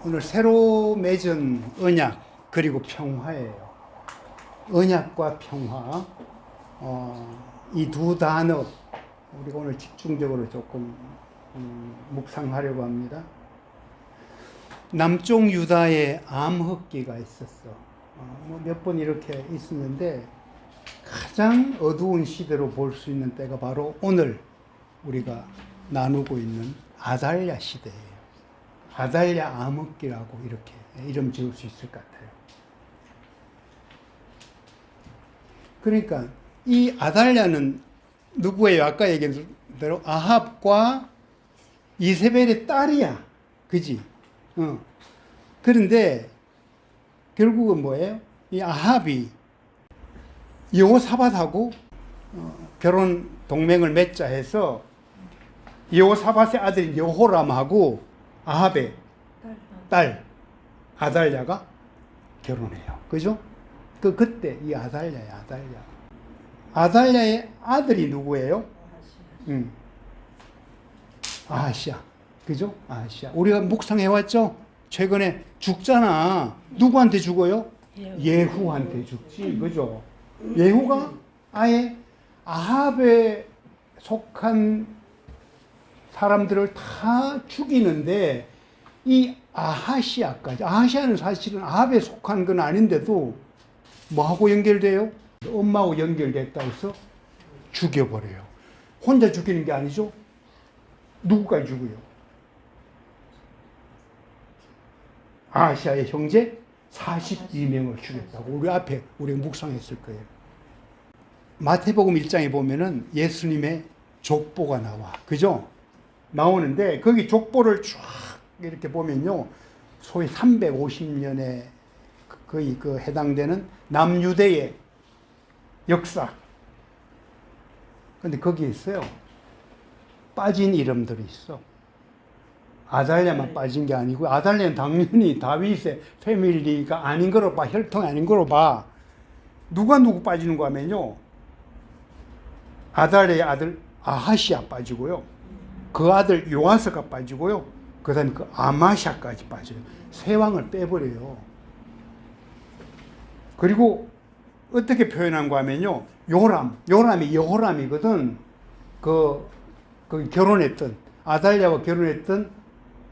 오늘 새로 맺은 언약 그리고 평화예요. 언약과 평화, 이 두 단어 우리가 오늘 집중적으로 조금 묵상하려고 합니다. 남쪽 유다에 암흑기가 있었어. 몇 번 이렇게 있었는데 가장 어두운 시대로 볼 수 있는 때가 바로 오늘 우리가 나누고 있는 아달랴 시대예요. 아달랴 암흑기라고 이렇게 이름 지을 수 있을 것 같아요. 그러니까 이 아달랴는 누구예요? 아까 얘기한 대로 아합과 이세벨의 딸이야. 그지? 그런데 결국은 뭐예요? 이 아합이 여호사밧하고 결혼 동맹을 맺자 해서 여호사밧의 아들 여호람하고 아합의 딸 아달랴가 결혼해요. 그죠? 그때 이 아달랴야, 아달랴. 아달랴의 아들이 누구예요? 아하시야. 그죠? 아하시야. 우리가 묵상해왔죠? 최근에 죽잖아. 누구한테 죽어요? 예후한테 죽지. 그죠? 예후가 아예 아합에 속한 사람들을 다 죽이는데 이 아하시아까지, 아하시아는 사실은 아합에 속한 건 아닌데도 뭐하고 연결돼요? 엄마하고 연결됐다 해서 죽여버려요. 혼자 죽이는 게 아니죠? 누구까지 죽어요? 아하시아의 형제 42명을 죽였다고 우리 앞에 우리가 묵상했을 거예요. 마태복음 1장에 보면은 예수님의 족보가 나와. 그죠? 나오는데 거기 족보를 쫙 이렇게 보면요. 소위 350년에 거의 해당되는 남유대의 역사. 근데 거기에 있어요. 빠진 이름들이 있어. 아달랴만 빠진 게 아니고, 아달랴는 당연히 다윗의 패밀리가 아닌 거로 봐. 혈통이 아닌 거로 봐. 누구 빠지는 거 하면요. 아달랴의 아들 아하시아 빠지고요. 그 아들 요아스가 빠지고요. 그 다음에 그 아마샤까지 빠져요. 세 왕을 빼버려요. 그리고 어떻게 표현한 거 하면요. 요람이 여호람이거든. 그 결혼했던, 아달랴와 결혼했던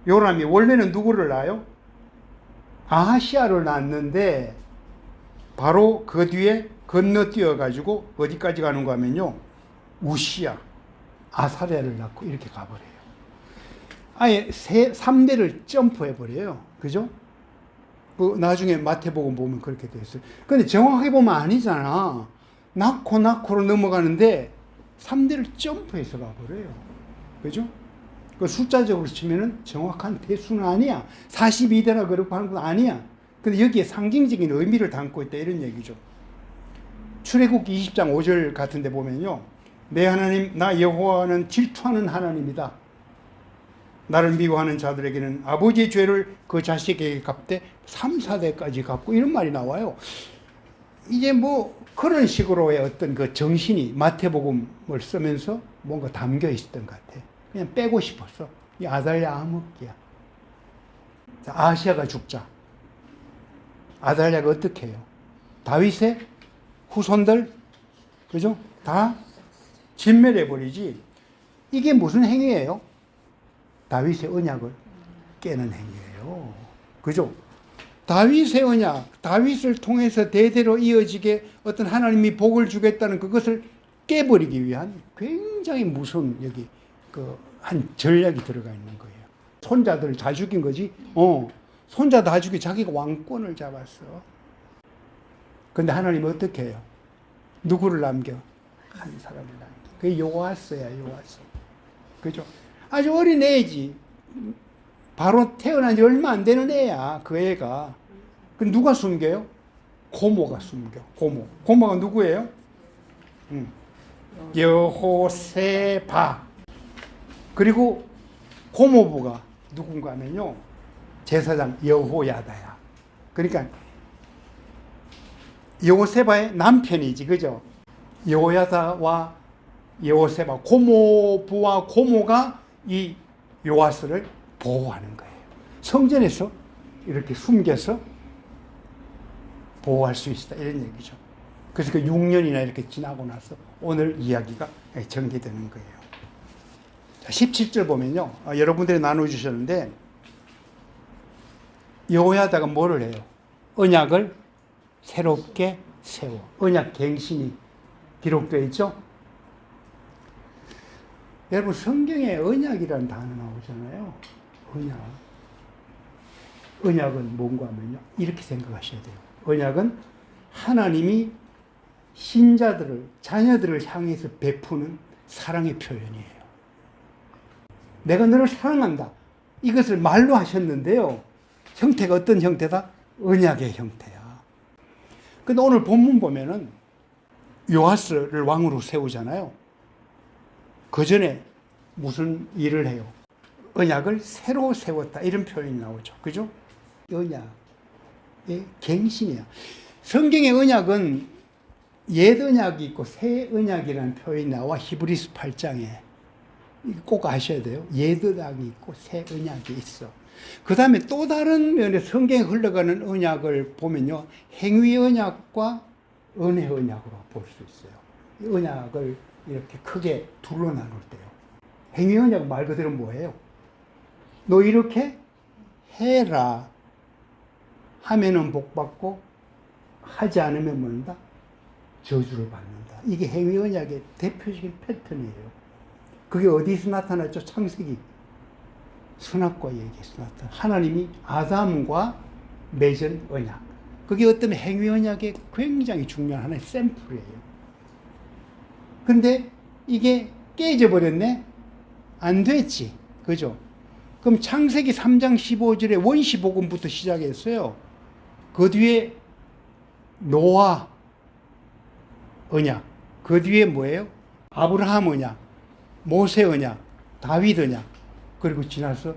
요람이 원래는 누구를 낳아요? 아하시아를 낳았는데 바로 그 뒤에 건너뛰어 가지고 어디까지 가는 거 하면요. 우시야, 아사랴를 낳고 이렇게 가버려요. 아예 3대를 점프해버려요. 그죠? 나중에 마태복음 보면 그렇게 돼 있어요. 근데 정확하게 보면 아니잖아. 낳고로 넘어가는데 3대를 점프해서 가버려요. 그죠? 그 숫자적으로 치면은 정확한 대수는 아니야. 42대라 그렇고 하는 건 아니야. 근데 여기에 상징적인 의미를 담고 있다 이런 얘기죠. 출애굽기 20장 5절 같은 데 보면요. 내 하나님 나 여호와는 질투하는 하나님이다. 나를 미워하는 자들에게는 아버지의 죄를 그 자식에게 갚되 3, 4대까지 갚고 이런 말이 나와요. 이제 뭐 그런 식으로의 어떤 그 정신이 마태복음을 쓰면서 뭔가 담겨 있었던 것 같아. 그냥 빼고 싶었어. 이 아달랴 암흑기야. 자, 아하시아가 죽자. 아달랴가 어떻게 해요? 다윗의 후손들, 그죠? 다 진멸해버리지. 이게 무슨 행위예요? 다윗의 언약을 깨는 행위예요. 그죠? 다윗의 언약, 다윗을 통해서 대대로 이어지게 어떤 하나님이 복을 주겠다는 그것을 깨버리기 위한 굉장히 무서운 여기 한 전략이 들어가 있는 거예요. 손자들을 다 죽인 거지. 손자 다 죽이 자기가 왕권을 잡았어. 근데 하나님은 어떻게 해요? 누구를 남겨? 한 사람을 남겨. 그게 요아스야, 요아스. 그죠? 아주 어린 애지. 바로 태어난 지 얼마 안 되는 애야, 그 애가. 그 누가 숨겨요? 고모가 숨겨. 고모가 누구예요? 여호세바. 그리고 고모부가 누군가 하면요. 제사장 여호야다야. 그러니까 여호세바의 남편이지, 그죠? 여호야다와 여호세바, 고모부와 고모가 이 요아스를 보호하는 거예요. 성전에서 이렇게 숨겨서 보호할 수 있다. 이런 얘기죠. 그래서 그 6년이나 이렇게 지나고 나서 오늘 이야기가 전개되는 거예요. 17절 보면요. 여러분들이 나눠주셨는데, 여호야다가 뭐를 해요? 언약을 새롭게 세워. 언약 갱신이 기록되어 있죠? 여러분, 성경에 언약이라는 단어 나오잖아요. 언약. 언약은 뭔가 하면요. 이렇게 생각하셔야 돼요. 언약은 하나님이 신자들을, 자녀들을 향해서 베푸는 사랑의 표현이에요. 내가 너를 사랑한다. 이것을 말로 하셨는데요. 형태가 어떤 형태다? 언약의 형태야. 근데 오늘 본문 보면은 요아스를 왕으로 세우잖아요. 그 전에 무슨 일을 해요? 언약을 새로 세웠다. 이런 표현이 나오죠. 그죠? 언약의 갱신이야. 성경의 언약은 옛 언약이 있고 새 언약이라는 표현이 나와 히브리서 8장에. 꼭 아셔야 돼요. 옛 언약이 있고 새 언약이 있어. 그 다음에 또 다른 면에 성경에 흘러가는 언약을 보면요. 행위 언약과 은혜 언약으로 볼 수 있어요. 언약을 이렇게 크게 둘로 나눌 때요. 행위 언약 말 그대로 뭐예요? 너 이렇게 해라 하면은 복 받고 하지 않으면 뭐다? 저주를 받는다. 이게 행위 언약의 대표적인 패턴이에요. 그게 어디서 나타났죠? 창세기 선악과 얘기에서 나타나. 하나님이 아담과 맺은 언약. 그게 어떤 행위 언약의 굉장히 중요한 하나의 샘플이에요. 근데 이게 깨져버렸네? 안 됐지. 그죠? 그럼 창세기 3장 15절에 원시복음부터 시작했어요. 그 뒤에 노아 언약. 그 뒤에 뭐예요? 아브라함 언약, 모세 언약, 다윗 언약, 그리고 지나서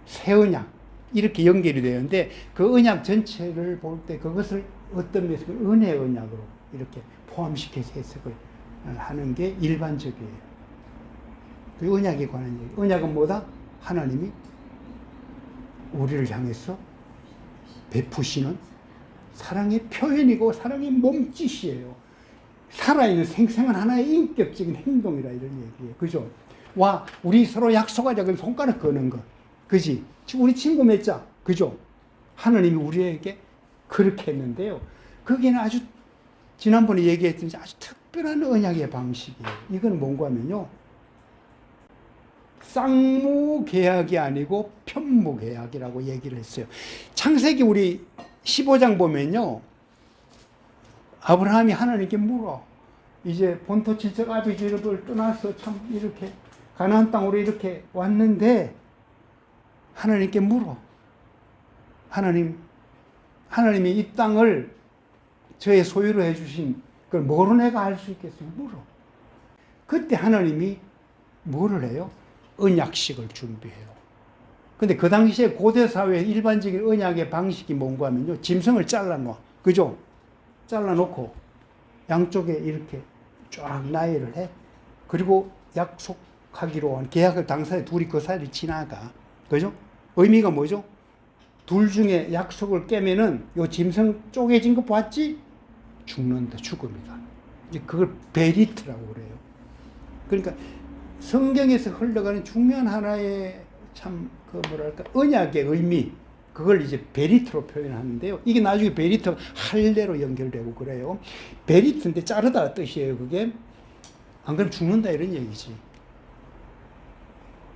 새 언약. 이렇게 연결이 되는데 그 언약 전체를 볼 때 그것을 어떤 면에서 은혜 언약으로 이렇게 포함시켜서 해석을 하는 게 일반적이에요. 그 언약에 관한 얘기. 언약은 뭐다? 하나님이 우리를 향해서 베푸시는 사랑의 표현이고 사랑의 몸짓이에요. 살아있는 생생한 하나의 인격적인 행동이라 이런 얘기예요. 그죠? 와, 우리 서로 약속하자. 그럼 손가락 거는 거. 그지? 우리 친구 맺자. 그죠? 하나님이 우리에게 그렇게 했는데요. 그게는 아주 지난번에 얘기했던 아주 특별한 언약의 방식이에요. 이건 뭔가 하면요. 쌍무계약이 아니고 편무계약이라고 얘기를 했어요. 창세기 우리 15장 보면요. 아브라함이 하나님께 물어. 이제 본토 친척 아비집을 떠나서 참 이렇게 가나안 땅으로 이렇게 왔는데 하나님께 물어. 하나님이 이 땅을 저의 소유로 해주신 그걸 뭐로 내가 알 수 있겠어요? 물어. 그때 하나님이 뭐를 해요? 언약식을 준비해요. 근데 그 당시에 고대 사회의 일반적인 언약의 방식이 뭔가 하면요. 짐승을 잘라놔. 그죠? 잘라놓고 양쪽에 이렇게 쫙 나열을 해. 그리고 약속하기로 한 계약을 당사자 둘이 그 사이를 지나가. 그죠? 의미가 뭐죠? 둘 중에 약속을 깨면은 요 짐승 쪼개진 거 봤지? 죽는다. 죽음이다. 이제 그걸 베리트라고 그래요. 그러니까 성경에서 흘러가는 중요한 하나의 참 그 뭐랄까 언약의 의미, 그걸 이제 베리트로 표현하는데요. 이게 나중에 베리트가 할례로 연결되고 그래요. 베리트인데 자르다 뜻이에요. 그게 안 그러면 죽는다 이런 얘기지.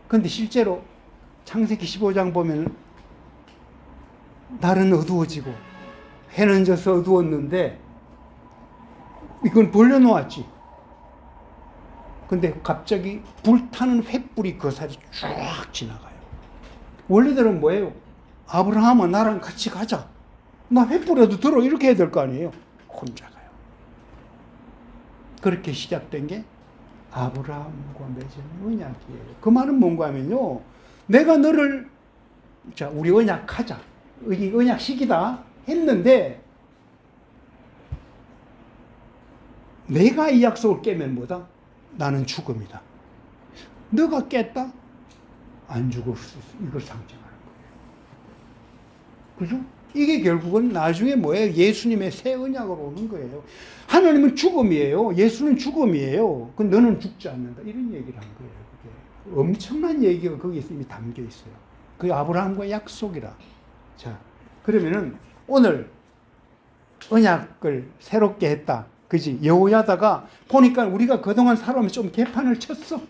근데 실제로 창세기 15장 보면 날은 어두워지고 해는 져서 어두웠는데 이건 벌려놓았지. 근데 갑자기 불타는 횃불이 그 사이에 쫙 지나가요. 원래대로는 뭐예요? 아브라함아 나랑 같이 가자. 나 횃불에도 들어. 이렇게 해야 될 거 아니에요? 혼자 가요. 그렇게 시작된 게 아브라함과 맺은 언약이에요. 그 말은 뭔가 하면요. 내가 너를 자 우리 언약하자. 이 언약식이다 했는데 내가 이 약속을 깨면 뭐다? 나는 죽음이다. 너가 깼다? 안 죽을 수 있어. 이걸 상징하는 거예요. 그죠? 이게 결국은 나중에 뭐예요? 예수님의 새 언약으로 오는 거예요. 하나님은 죽음이에요. 예수는 죽음이에요. 그 너는 죽지 않는다. 이런 얘기를 한 거예요. 그게. 엄청난 얘기가 거기에 이미 담겨 있어요. 그게 아브라함과 약속이라. 자, 그러면은 오늘 언약을 새롭게 했다. 그지? 여호야다가 보니까 우리가 그동안 살아오면서 좀 개판을 쳤어.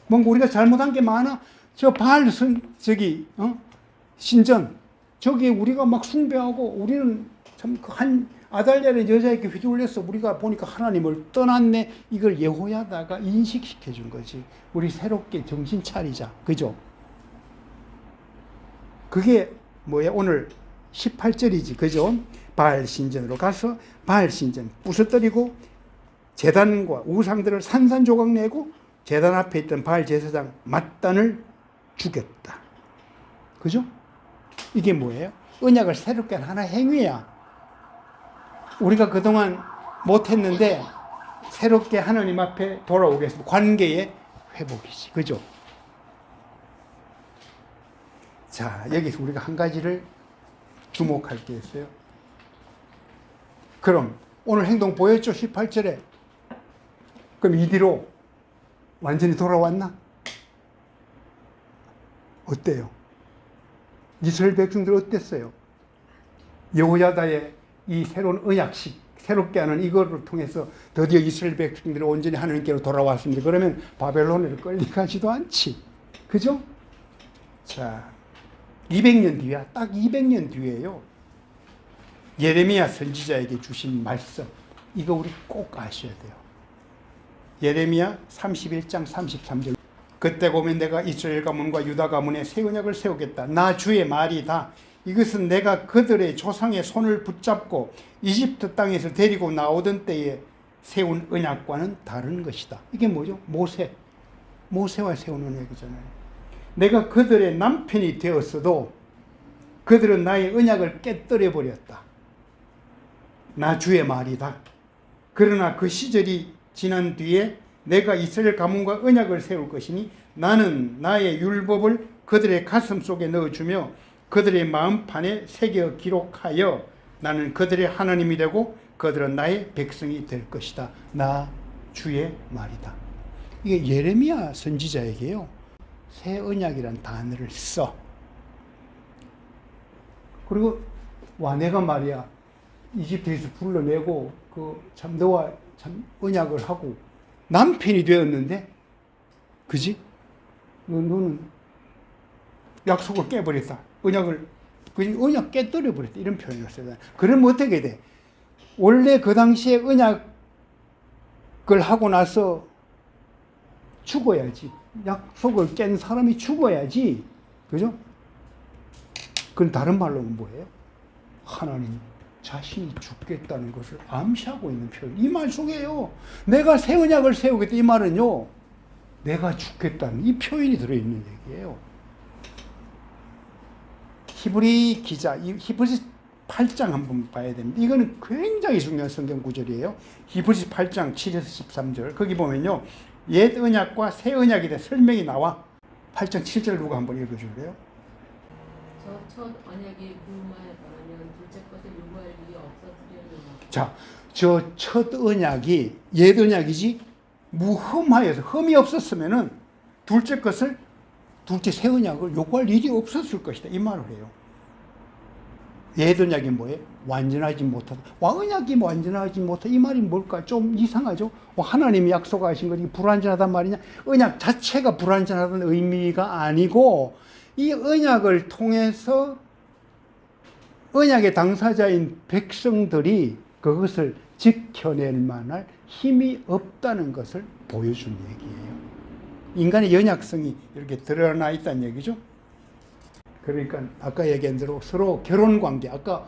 뭔가 우리가 잘못한 게 많아. 저 바알 신전. 저기 우리가 막 숭배하고 우리는 참 한 아달랴는 여자에게 휘둘려서 우리가 보니까 하나님을 떠났네. 이걸 여호야다가 인식시켜 준 거지. 우리 새롭게 정신 차리자. 그죠? 그게 뭐야? 오늘 18절이지. 그죠? 바알 신전으로 가서 바알 신전 부서뜨리고 제단과 우상들을 산산조각 내고 제단 앞에 있던 바알 제사장 mat단을 죽였다. 그죠? 이게 뭐예요? 언약을 새롭게 한 하나의 행위야. 우리가 그동안 못했는데 새롭게 하나님 앞에 돌아오겠습니다. 관계의 회복이지. 그죠? 자, 여기서 우리가 한 가지를 주목할 게 있어요. 그럼 오늘 행동 보였죠? 18절에. 그럼 이 뒤로 완전히 돌아왔나? 어때요? 이스라엘 백성들 어땠어요? 여호야다의 이 새로운 언약식, 새롭게 하는 이거를 통해서 드디어 이스라엘 백성들이 온전히 하나님께로 돌아왔습니다. 그러면 바벨론으로 끌려가지도 않지. 그죠? 자, 200년 뒤야. 딱 200년 뒤에요. 예레미야 선지자에게 주신 말씀. 이거 우리 꼭 아셔야 돼요. 예레미야 31장 33절. 그때 보면 내가 이스라엘 가문과 유다 가문에 새 언약을 세우겠다. 나 주의 말이다. 이것은 내가 그들의 조상의 손을 붙잡고 이집트 땅에서 데리고 나오던 때에 세운 언약과는 다른 것이다. 이게 뭐죠? 모세와 세운 언약이잖아요. 내가 그들의 남편이 되었어도 그들은 나의 언약을 깨뜨려 버렸다. 나 주의 말이다. 그러나 그 시절이 지난 뒤에 내가 이스라엘 가문과 언약을 세울 것이니 나는 나의 율법을 그들의 가슴 속에 넣어주며 그들의 마음판에 새겨 기록하여 나는 그들의 하나님이 되고 그들은 나의 백성이 될 것이다. 나 주의 말이다. 이게 예레미야 선지자에게요. 새 언약이란 단어를 써. 그리고 와 내가 말이야 이집트에서 불러내고 참 너와 참 언약을 하고 남편이 되었는데, 그지? 너는 약속을 깨버렸다. 언약 깨뜨려 버렸다. 이런 표현을 써요. 그러면 어떻게 돼? 원래 그 당시에 언약을 하고 나서 죽어야지. 약속을 깬 사람이 죽어야지. 그죠? 그건 다른 말로는 뭐예요? 하나님 자신이 죽겠다는 것을 암시하고 있는 표현. 이 말 속에요. 내가 새 언약을 세우겠다. 이 말은요. 내가 죽겠다는 이 표현이 들어있는 얘기예요. 히브리 기자, 히브리 8장 한번 봐야 됩니다. 이거는 굉장히 중요한 성경 구절이에요. 히브리 8장 7에서 13절. 거기 보면요. 옛 언약과 새 언약에 대해 설명이 나와. 8장 7절 누가 한번 읽어줄래요? 저 첫 언약이 무효하여 바라면 둘째 것을 요구할 일이 없어지려니와. 자, 저 첫 언약이 옛 언약이지 무흠하여서 흠이 없었으면은 둘째 새 언약을 요구할 일이 없었을 것이다. 이 말을 해요. 옛 언약이 뭐예요? 완전하지 못하다. 언약이 완전하지 못하다. 이 말이 뭘까? 좀 이상하죠? 하나님이 약속하신 것이 불완전하단 말이냐? 언약 자체가 불완전하다는 의미가 아니고 이 언약을 통해서 언약의 당사자인 백성들이 그것을 지켜낼 만한 힘이 없다는 것을 보여준 얘기예요. 인간의 연약성이 이렇게 드러나 있다는 얘기죠. 그러니까 아까 얘기한 대로 서로 결혼관계, 아까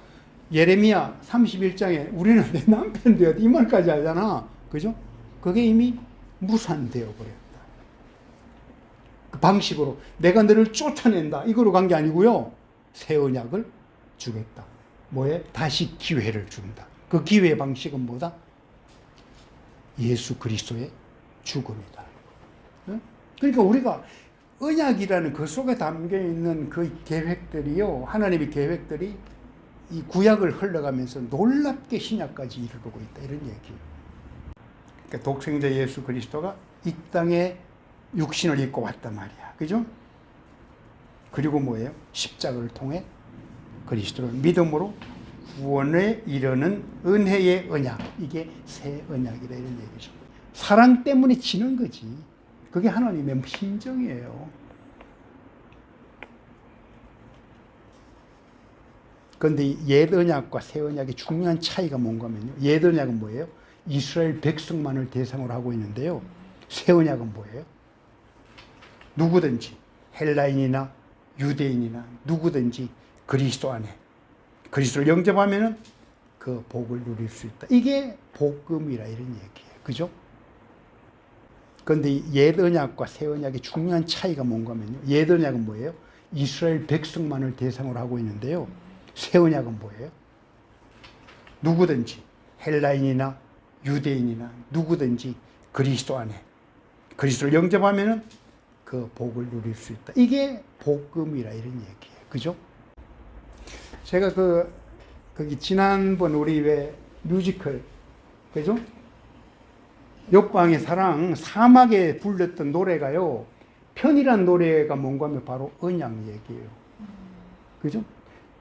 예레미야 31장에 우리는 내 남편 되었다 이 말까지 하잖아. 그죠? 그게 이미 무산되어 버렸다. 그 방식으로 내가 너를 쫓아낸다 이거로 간 게 아니고요. 새 언약을 주겠다. 뭐에? 다시 기회를 준다. 그 기회의 방식은 뭐다? 예수 그리스도의 죽음이다. 그러니까 우리가 언약이라는 그 속에 담겨 있는 그 계획들이요, 하나님의 계획들이 이 구약을 흘러가면서 놀랍게 신약까지 이르르고 있다, 이런 얘기예요. 그러니까 독생자 예수 그리스도가 이 땅에 육신을 입고 왔단 말이야, 그죠? 그리고 뭐예요? 십자가를 통해 그리스도를 믿음으로 구원에 이르는 은혜의 언약, 이게 새 언약이다, 이런 얘기죠. 사랑 때문에 지는 거지. 그게 하나님의 심정이에요. 그런데 옛 언약과 새 언약의 중요한 차이가 뭔가 하면요, 옛 언약은 뭐예요? 이스라엘 백성만을 대상으로 하고 있는데요, 새 언약은 뭐예요? 누구든지 헬라인이나 유대인이나 누구든지 그리스도 안에 그리스도를 영접하면은 그 복을 누릴 수 있다. 이게 복음이라, 이런 얘기예요. 그죠? 그런데 옛 언약과 새 언약의 중요한 차이가 뭔가 하면요, 옛 언약은 뭐예요? 이스라엘 백성만을 대상으로 하고 있는데요, 새 언약은 뭐예요? 누구든지 헬라인이나 유대인이나 누구든지 그리스도 안에 그리스도를 영접하면은 그 복을 누릴 수 있다. 이게 복음이라, 이런 얘기예요. 그죠? 제가 거기 지난번 우리 왜 뮤지컬, 그죠? 역방의 사랑, 사막에 불렀던 노래가요, 편이란 노래가 뭔가 하면 바로 언약 얘기예요. 그죠?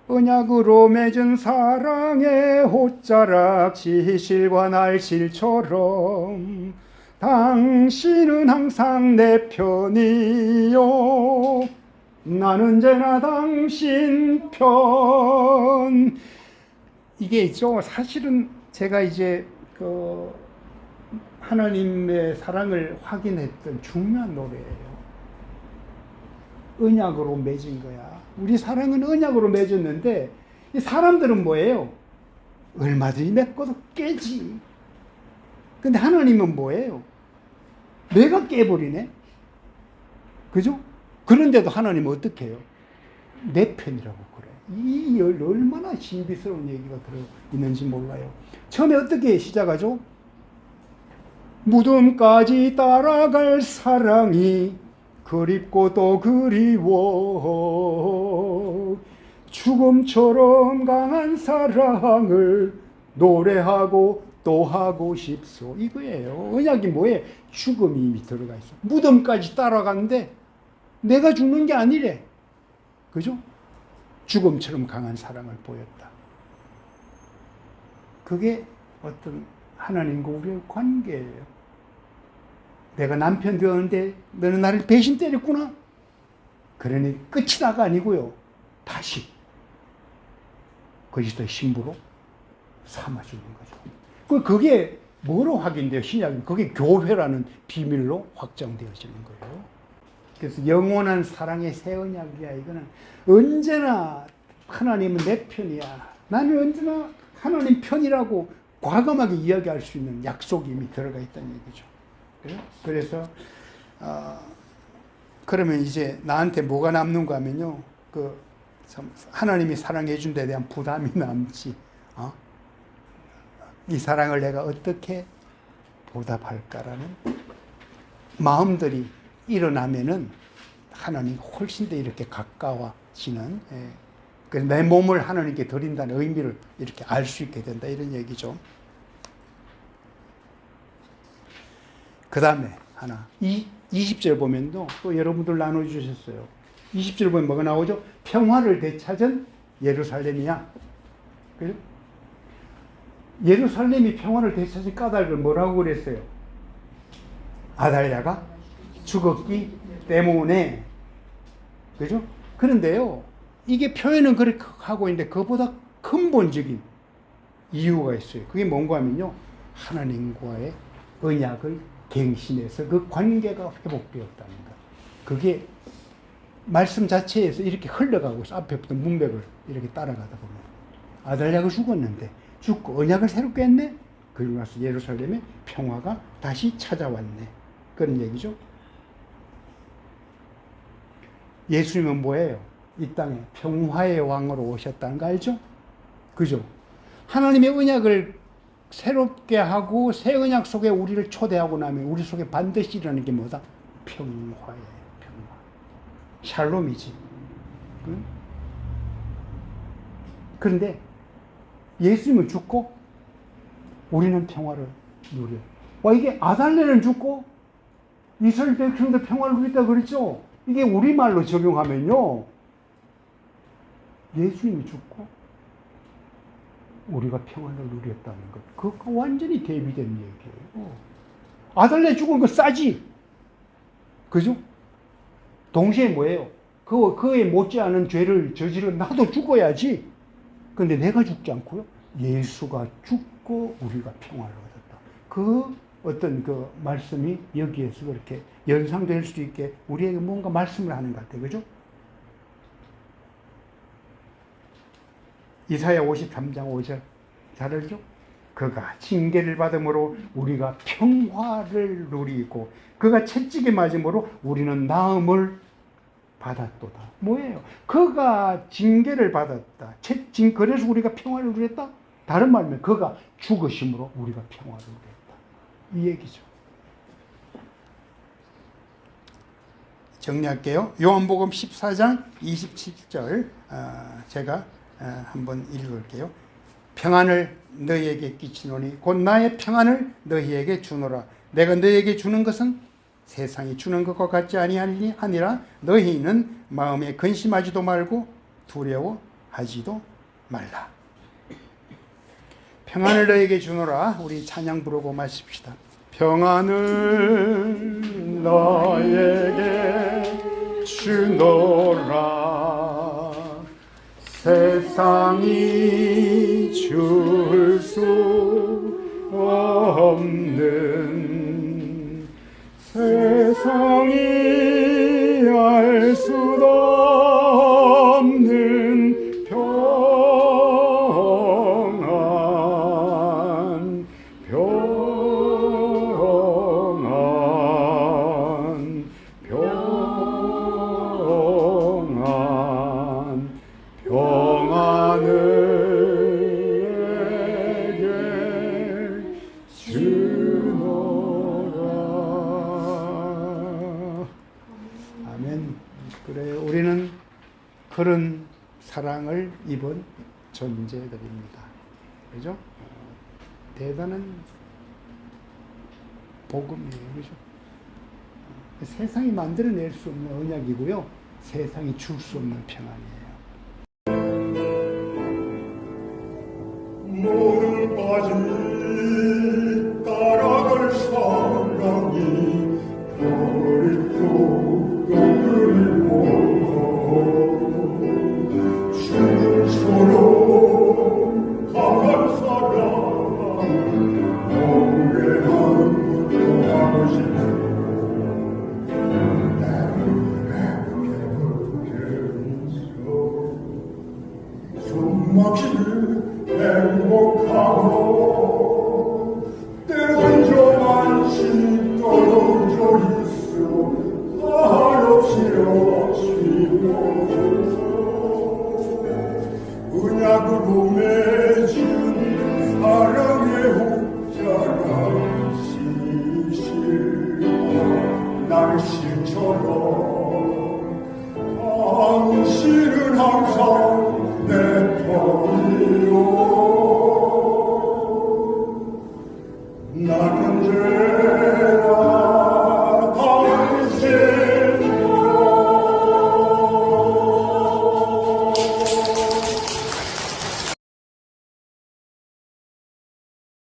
언약으로 맺은 사랑의 옷자락, 지실과 날실처럼 당신은 항상 내 편이요, 나는 언제나 당신 편. 이게 있죠. 사실은 제가 이제 하나님의 사랑을 확인했던 중요한 노래예요. 언약으로 맺은 거야. 우리 사랑은 언약으로 맺었는데, 이 사람들은 뭐예요? 얼마든지 맺고도 깨지. 근데 하나님은 뭐예요? 내가 깨버리네? 그죠? 그런데도 하나님은 어떻게 해요? 내 편이라고 그래. 이 얼마나 신비스러운 얘기가 들어있는지 몰라요. 처음에 어떻게 시작하죠? 무덤까지 따라갈 사랑이 그립고 또 그리워, 죽음처럼 강한 사랑을 노래하고 또 하고 싶소, 이거예요. 언약이 뭐예요? 죽음이 이미 들어가 있어. 무덤까지 따라가는데 내가 죽는 게 아니래. 그죠? 죽음처럼 강한 사랑을 보였다. 그게 어떤 하나님과 우리의 관계예요. 내가 남편 되었는데 너는 나를 배신 때렸구나. 그러니 끝이 나가 아니고요, 다시 그리스도의 신부로 삼아주는 거죠. 그게 뭐로 확인돼요? 신약은 그게 교회라는 비밀로 확정되어지는 거예요. 그래서 영원한 사랑의 새 언약이야. 이거는 언제나 하나님은 내 편이야, 나는 언제나 하나님 편이라고 과감하게 이야기할 수 있는 약속이 이미 들어가 있다는 얘기죠. 그래서 그러면 이제 나한테 뭐가 남는가 하면요, 하나님이 사랑해 준 데 대한 부담이 남지. 이 사랑을 내가 어떻게 보답할까라는 마음들이 일어나면은 하나님 훨씬 더 이렇게 가까워지는, 그래서 내 몸을 하나님께 드린다는 의미를 이렇게 알 수 있게 된다, 이런 얘기죠. 그 다음에 하나, 20절 보면도 또 여러분들 나눠주셨어요. 20절 보면 뭐가 나오죠? 평화를 되찾은 예루살렘이야. 그죠? 예루살렘이 평화를 되찾은 까닭을 뭐라고 그랬어요? 아달랴가 죽었기 때문에. 그죠? 그런데요, 이게 표현은 그렇게 하고 있는데 그보다 근본적인 이유가 있어요. 그게 뭔가 하면요, 하나님과의 언약을 갱신해서 그 관계가 회복되었다는 것. 그게 말씀 자체에서 이렇게 흘러가고 있어. 앞에부터 문맥을 이렇게 따라가다 보면 아달랴가 죽었는데 죽고 언약을 새롭게 했네. 그리고 나서 예루살렘에 평화가 다시 찾아왔네. 그런 얘기죠. 예수님은 뭐예요? 이 땅에 평화의 왕으로 오셨다는 거 알죠? 그죠? 하나님의 언약을 새롭게 하고 새 언약 속에 우리를 초대하고 나면 우리 속에 반드시 일어나는 게 뭐다? 평화예요. 평화. 샬롬이지. 응? 그런데 예수님은 죽고 우리는 평화를 누려. 이게 아달레는 죽고 이스라엘 백성도 평화를 누린다 그랬죠. 이게 우리말로 적용하면요, 예수님이 죽고 우리가 평화를 누렸다는 것, 그거 완전히 대비된 얘기예요. 아달레 죽은 거 싸지, 그죠? 동시에 뭐예요? 그에 못지않은 죄를 저지른 나도 죽어야지. 근데 내가 죽지 않고요, 예수가 죽고 우리가 평화를 얻었다. 그 어떤 그 말씀이 여기에서 그렇게 연상될 수 있게 우리에게 뭔가 말씀을 하는 것 같아요. 그죠? 이사야 53장 5절 잘 알죠? 그가 징계를 받음으로 우리가 평화를 누리고 그가 채찍에 맞음으로 우리는 나음을 받았도다. 뭐예요? 그가 징계를 받았다. 그래서 우리가 평화를 누렸다? 다른 말로 그가 죽으심으로 우리가 평화를 누렸다. 이 얘기죠. 정리할게요. 요한복음 14장 27절 제가 한번 읽을게요. 평안을 너희에게 끼치노니 곧 나의 평안을 너희에게 주노라. 내가 너희에게 주는 것은 세상이 주는 것과 같지 아니라 너희는 마음에 근심하지도 말고 두려워하지도 말라. 평안을 너희에게 주노라. 우리 찬양 부르고 마십시다. 평안을 너에게 주노라. 세상이 줄 수 없는, 세상이 알 수도 없는 평안, 평안, 평안, 평안을 내게 주노라. 아멘. 그래, 우리는 그런 사랑을 입은 존재들입니다. 그죠? 대단한 복음이에요. 그죠? 세상이 만들어낼 수 없는 언약이고요. 세상이 줄 수 없는 평안이에요. 모든 빠진 따라갈 사랑이 버리고 그리고 주처럼 강한 사랑 노래하는 것도 하고 싶어. 숨막히는 행복하고 때론 저만치 떨어져 있어 한없이 아쉬워서 은약으로 맺은 사랑의 옷자락 시시한 날씨처럼 당신은 항상 내 편이